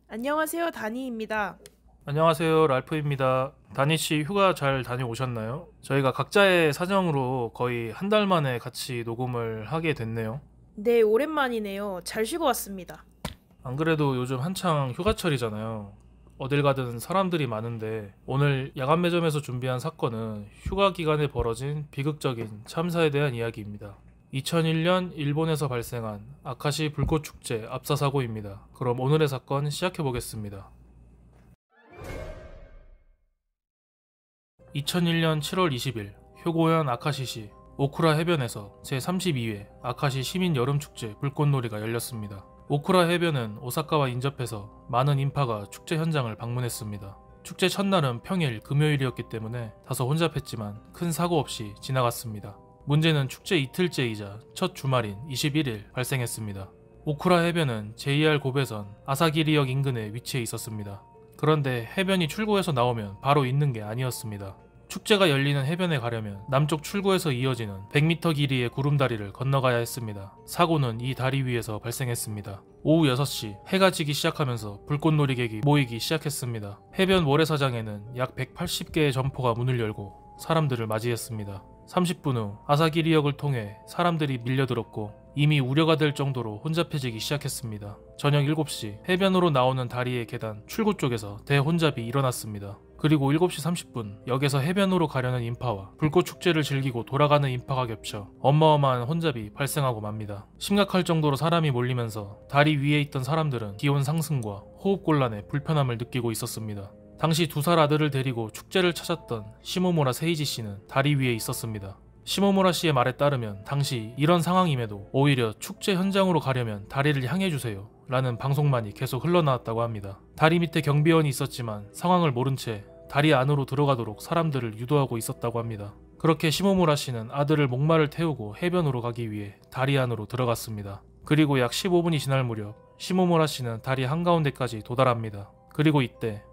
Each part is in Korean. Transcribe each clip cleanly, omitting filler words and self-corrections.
안녕하세요, 다니입니다. 안녕하세요, 랄프입니다. 다니씨 휴가 잘 다녀오셨나요? 저희가 각자의 사정으로 거의 한 달 만에 같이 녹음을 하게 됐네요. 네, 오랜만이네요. 잘 쉬고 왔습니다. 안 그래도 요즘 한창 휴가철이잖아요. 어딜 가든 사람들이 많은데 오늘 야간 매점에서 준비한 사건은 휴가 기간에 벌어진 비극적인 참사에 대한 이야기입니다. 2001년 일본에서 발생한 아카시 불꽃 축제 압사 사고입니다. 그럼 오늘의 사건 시작해 보겠습니다. 2001년 7월 20일 효고현 아카시시 오쿠라 해변에서 제32회 아카시 시민 여름축제 불꽃놀이가 열렸습니다. 오쿠라 해변은 오사카와 인접해서 많은 인파가 축제 현장을 방문했습니다. 축제 첫날은 평일 금요일이었기 때문에 다소 혼잡했지만 큰 사고 없이 지나갔습니다. 문제는 축제 이틀째이자 첫 주말인 21일 발생했습니다. 오쿠라 해변은 JR 고베선 아사기리역 인근에 위치해 있었습니다. 그런데 해변이 출구에서 나오면 바로 있는 게 아니었습니다. 축제가 열리는 해변에 가려면 남쪽 출구에서 이어지는 100m 길이의 구름다리를 건너가야 했습니다. 사고는 이 다리 위에서 발생했습니다. 오후 6시 해가 지기 시작하면서 불꽃놀이객이 모이기 시작했습니다. 해변 모래사장에는 약 180개의 점포가 문을 열고 사람들을 맞이했습니다. 30분 후 아사기리역을 통해 사람들이 밀려들었고 이미 우려가 될 정도로 혼잡해지기 시작했습니다. 저녁 7시 해변으로 나오는 다리의 계단 출구 쪽에서 대혼잡이 일어났습니다. 그리고 7시 30분 역에서 해변으로 가려는 인파와 불꽃 축제를 즐기고 돌아가는 인파가 겹쳐 어마어마한 혼잡이 발생하고 맙니다. 심각할 정도로 사람이 몰리면서 다리 위에 있던 사람들은 기온 상승과 호흡곤란에 불편함을 느끼고 있었습니다. 당시 2살 아들을 데리고 축제를 찾았던 시모무라 세이지 씨는 다리 위에 있었습니다. 시모무라 씨의 말에 따르면 당시 이런 상황임에도 오히려 축제 현장으로 가려면 다리를 향해주세요 라는 방송만이 계속 흘러나왔다고 합니다. 다리 밑에 경비원이 있었지만 상황을 모른 채 다리 안으로 들어가도록 사람들을 유도하고 있었다고 합니다. 그렇게 시모무라 씨는 아들을 목마를 태우고 해변으로 가기 위해 다리 안으로 들어갔습니다. 그리고 약 15분이 지날 무렵 시모무라 씨는 다리 한가운데까지 도달합니다. 그리고 이때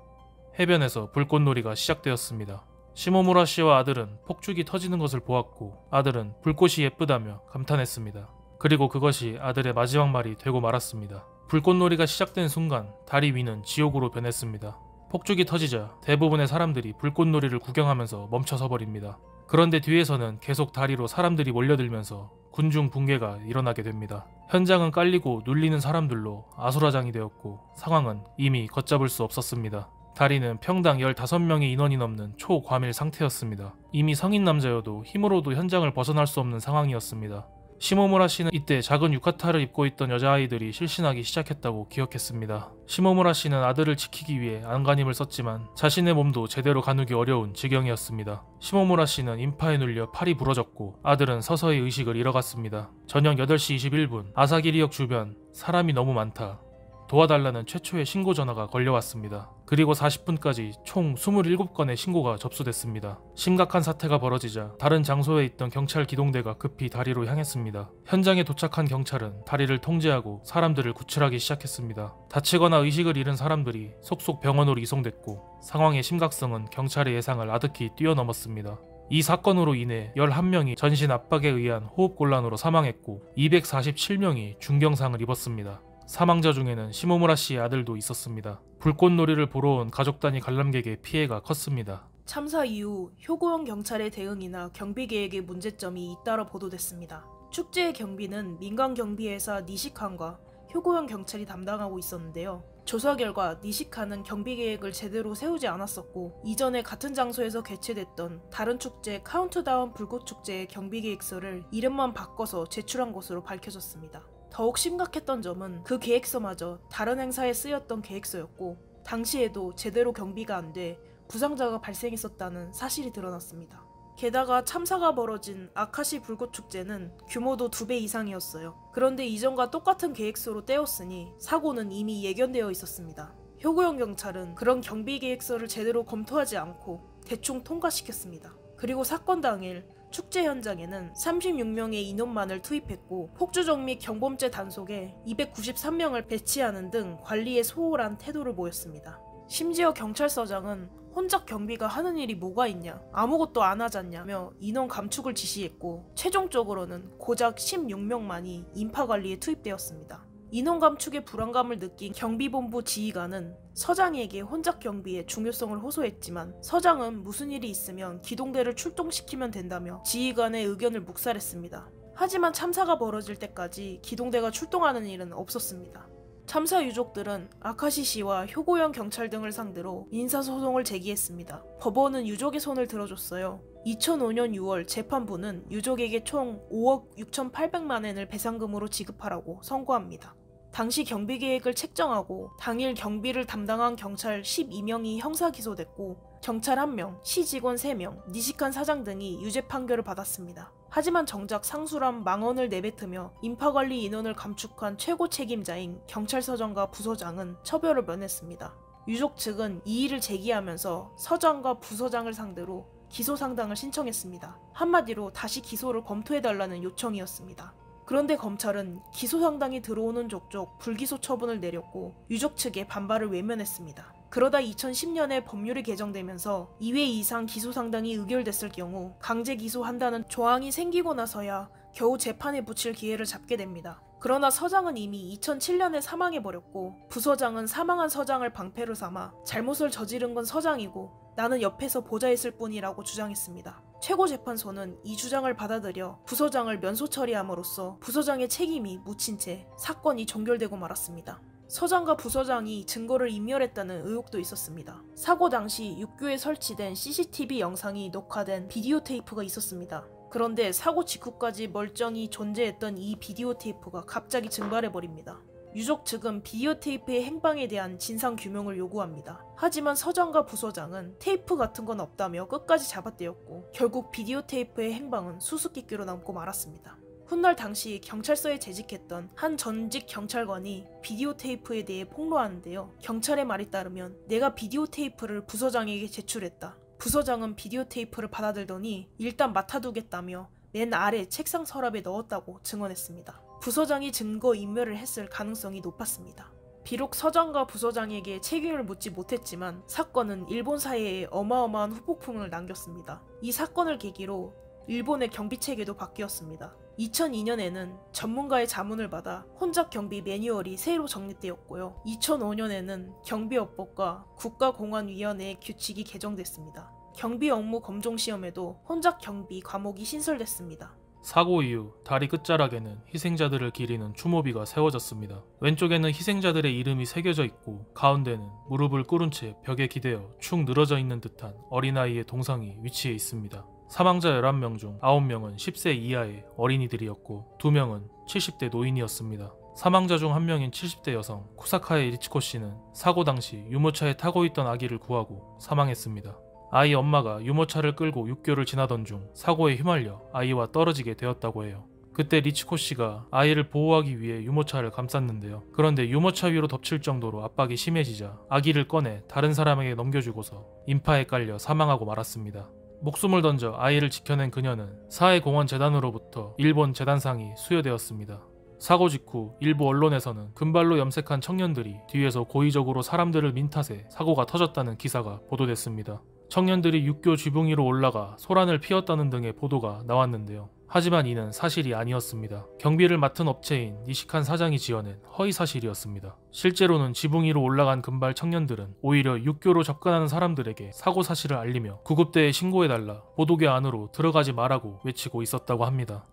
해변에서 불꽃놀이가 시작되었습니다. 시모무라 씨와 아들은 폭죽이 터지는 것을 보았고 아들은 불꽃이 예쁘다며 감탄했습니다. 그리고 그것이 아들의 마지막 말이 되고 말았습니다. 불꽃놀이가 시작된 순간 다리 위는 지옥으로 변했습니다. 폭죽이 터지자 대부분의 사람들이 불꽃놀이를 구경하면서 멈춰서 버립니다. 그런데 뒤에서는 계속 다리로 사람들이 몰려들면서 군중 붕괴가 일어나게 됩니다. 현장은 깔리고 눌리는 사람들로 아수라장이 되었고 상황은 이미 걷잡을 수 없었습니다. 다리는 평당 15명의 인원이 넘는 초과밀 상태였습니다. 이미 성인 남자여도 힘으로도 현장을 벗어날 수 없는 상황이었습니다. 시모무라 씨는 이때 작은 유카타를 입고 있던 여자아이들이 실신하기 시작했다고 기억했습니다. 시모무라 씨는 아들을 지키기 위해 안간힘을 썼지만 자신의 몸도 제대로 가누기 어려운 지경이었습니다. 시모무라 씨는 인파에 눌려 팔이 부러졌고 아들은 서서히 의식을 잃어갔습니다. 저녁 8시 21분 아사기리역 주변 사람이 너무 많다. 도와달라는 최초의 신고 전화가 걸려왔습니다. 그리고 40분까지 총 27건의 신고가 접수됐습니다. 심각한 사태가 벌어지자 다른 장소에 있던 경찰 기동대가 급히 다리로 향했습니다. 현장에 도착한 경찰은 다리를 통제하고 사람들을 구출하기 시작했습니다. 다치거나 의식을 잃은 사람들이 속속 병원으로 이송됐고 상황의 심각성은 경찰의 예상을 아득히 뛰어넘었습니다. 이 사건으로 인해 11명이 전신 압박에 의한 호흡곤란으로 사망했고 247명이 중경상을 입었습니다. 사망자 중에는 시모무라 씨의 아들도 있었습니다. 불꽃놀이를 보러 온 가족 단위 관람객의 피해가 컸습니다. 참사 이후 효고형 경찰의 대응이나 경비 계획의 문제점이 잇따라 보도됐습니다. 축제의 경비는 민간 경비회사 니시칸과 효고형 경찰이 담당하고 있었는데요. 조사 결과 니시칸은 경비 계획을 제대로 세우지 않았었고 이전에 같은 장소에서 개최됐던 다른 축제 카운트다운 불꽃축제의 경비 계획서를 이름만 바꿔서 제출한 것으로 밝혀졌습니다. 더욱 심각했던 점은 그 계획서마저 다른 행사에 쓰였던 계획서였고 당시에도 제대로 경비가 안 돼 부상자가 발생했었다는 사실이 드러났습니다. 게다가 참사가 벌어진 아카시 불꽃축제는 규모도 2배 이상이었어요. 그런데 이전과 똑같은 계획서로 떼었으니 사고는 이미 예견되어 있었습니다. 효고형 경찰은 그런 경비 계획서를 제대로 검토하지 않고 대충 통과시켰습니다. 그리고 사건 당일 축제 현장에는 36명의 인원만을 투입했고 폭주정 및 경범죄 단속에 293명을 배치하는 등 관리에 소홀한 태도를 보였습니다. 심지어 경찰서장은 혼잡 경비가 하는 일이 뭐가 있냐, 아무것도 안 하잖냐며 인원 감축을 지시했고 최종적으로는 고작 16명만이 인파 관리에 투입되었습니다. 인원 감축의 불안감을 느낀 경비본부 지휘관은 서장에게 혼잡 경비의 중요성을 호소했지만 서장은 무슨 일이 있으면 기동대를 출동시키면 된다며 지휘관의 의견을 묵살했습니다. 하지만 참사가 벌어질 때까지 기동대가 출동하는 일은 없었습니다. 참사 유족들은 아카시 씨와 효고현 경찰 등을 상대로 민사소송을 제기했습니다. 법원은 유족의 손을 들어줬어요. 2005년 6월 재판부는 유족에게 총 5억 6,800만 엔을 배상금으로 지급하라고 선고합니다. 당시 경비 계획을 책정하고 당일 경비를 담당한 경찰 12명이 형사 기소됐고 경찰 1명, 시 직원 3명, 니시칸 사장 등이 유죄 판결을 받았습니다. 하지만 정작 상수란 망언을 내뱉으며 인파관리 인원을 감축한 최고 책임자인 경찰서장과 부서장은 처벌을 면했습니다. 유족 측은 이의를 제기하면서 서장과 부서장을 상대로 기소 상당을 신청했습니다. 한마디로 다시 기소를 검토해달라는 요청이었습니다. 그런데 검찰은 기소 상당이 들어오는 족족 불기소 처분을 내렸고 유족 측의 반발을 외면했습니다. 그러다 2010년에 법률이 개정되면서 2회 이상 기소 상당이 의결됐을 경우 강제 기소한다는 조항이 생기고 나서야 겨우 재판에 붙일 기회를 잡게 됩니다. 그러나 서장은 이미 2007년에 사망해버렸고 부서장은 사망한 서장을 방패로 삼아 잘못을 저지른 건 서장이고 나는 옆에서 보좌했을 뿐이라고 주장했습니다. 최고재판소는 이 주장을 받아들여 부서장을 면소 처리함으로써 부서장의 책임이 묻힌 채 사건이 종결되고 말았습니다. 서장과 부서장이 증거를 인멸했다는 의혹도 있었습니다. 사고 당시 육교에 설치된 CCTV 영상이 녹화된 비디오 테이프가 있었습니다. 그런데 사고 직후까지 멀쩡히 존재했던 이 비디오 테이프가 갑자기 증발해버립니다. 유족 측은 비디오 테이프의 행방에 대한 진상규명을 요구합니다. 하지만 서장과 부서장은 테이프 같은 건 없다며 끝까지 잡아떼었고 결국 비디오 테이프의 행방은 수수께끼로 남고 말았습니다. 훗날 당시 경찰서에 재직했던 한 전직 경찰관이 비디오 테이프에 대해 폭로하는데요. 경찰의 말에 따르면 내가 비디오 테이프를 부서장에게 제출했다. 부서장은 비디오 테이프를 받아들더니 일단 맡아두겠다며 맨 아래 책상 서랍에 넣었다고 증언했습니다. 부서장이 증거 인멸을 했을 가능성이 높았습니다. 비록 서장과 부서장에게 책임을 묻지 못했지만 사건은 일본 사회에 어마어마한 후폭풍을 남겼습니다. 이 사건을 계기로 일본의 경비체계도 바뀌었습니다. 2002년에는 전문가의 자문을 받아 혼잡 경비 매뉴얼이 새로 정립되었고요. 2005년에는 경비업법과 국가공안위원회의 규칙이 개정됐습니다. 경비 업무 검정 시험에도 혼잡 경비 과목이 신설됐습니다. 사고 이후 다리 끝자락에는 희생자들을 기리는 추모비가 세워졌습니다. 왼쪽에는 희생자들의 이름이 새겨져 있고 가운데는 무릎을 꿇은 채 벽에 기대어 축 늘어져 있는 듯한 어린아이의 동상이 위치해 있습니다. 사망자 11명 중 9명은 10세 이하의 어린이들이었고 2명은 70대 노인이었습니다. 사망자 중 1명인 70대 여성 쿠사카에 리치코 씨는 사고 당시 유모차에 타고 있던 아기를 구하고 사망했습니다. 아이 엄마가 유모차를 끌고 육교를 지나던 중 사고에 휘말려 아이와 떨어지게 되었다고 해요. 그때 리치코 씨가 아이를 보호하기 위해 유모차를 감쌌는데요. 그런데 유모차 위로 덮칠 정도로 압박이 심해지자 아기를 꺼내 다른 사람에게 넘겨주고서 인파에 깔려 사망하고 말았습니다. 목숨을 던져 아이를 지켜낸 그녀는 사회공헌재단으로부터 일본 재단상이 수여되었습니다. 사고 직후 일부 언론에서는 금발로 염색한 청년들이 뒤에서 고의적으로 사람들을 민 탓에 사고가 터졌다는 기사가 보도됐습니다. 청년들이 육교 지붕 위로 올라가 소란을 피웠다는 등의 보도가 나왔는데요. 하지만 이는 사실이 아니었습니다. 경비를 맡은 업체인 니시칸 사장이 지어낸 허위사실이었습니다. 실제로는 지붕 위로 올라간 금발 청년들은 오히려 육교로 접근하는 사람들에게 사고 사실을 알리며 구급대에 신고해달라, 보도계 안으로 들어가지 말라고 외치고 있었다고 합니다.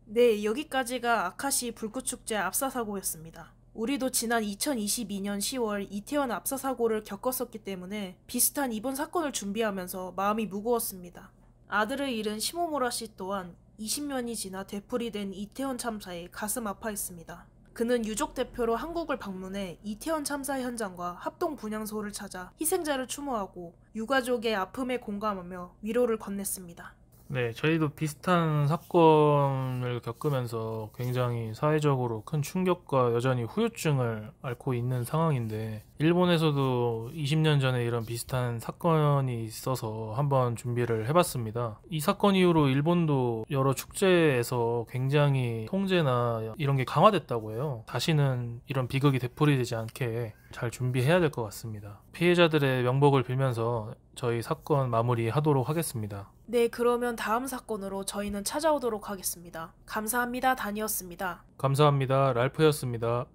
네, 여기까지가 아카시 불꽃축제 압사사고였습니다. 우리도 지난 2022년 10월 이태원 압사사고를 겪었었기 때문에 비슷한 이번 사건을 준비하면서 마음이 무거웠습니다. 아들을 잃은 시모무라 씨 또한 20년이 지나 되풀이된 이태원 참사에 가슴 아파했습니다. 그는 유족 대표로 한국을 방문해 이태원 참사 현장과 합동 분향소를 찾아 희생자를 추모하고 유가족의 아픔에 공감하며 위로를 건넸습니다. 네, 저희도 비슷한 사건을 겪으면서 굉장히 사회적으로 큰 충격과 여전히 후유증을 앓고 있는 상황인데, 일본에서도 20년 전에 이런 비슷한 사건이 있어서 한번 준비를 해봤습니다. 이 사건 이후로 일본도 여러 축제에서 굉장히 통제나 이런 게 강화됐다고 해요. 다시는 이런 비극이 되풀이되지 않게 잘 준비해야 될 것 같습니다. 피해자들의 명복을 빌면서 저희 사건 마무리하도록 하겠습니다. 네, 그러면 다음 사건으로 저희는 찾아오도록 하겠습니다. 감사합니다. 단이었습니다. 감사합니다. 랄프였습니다.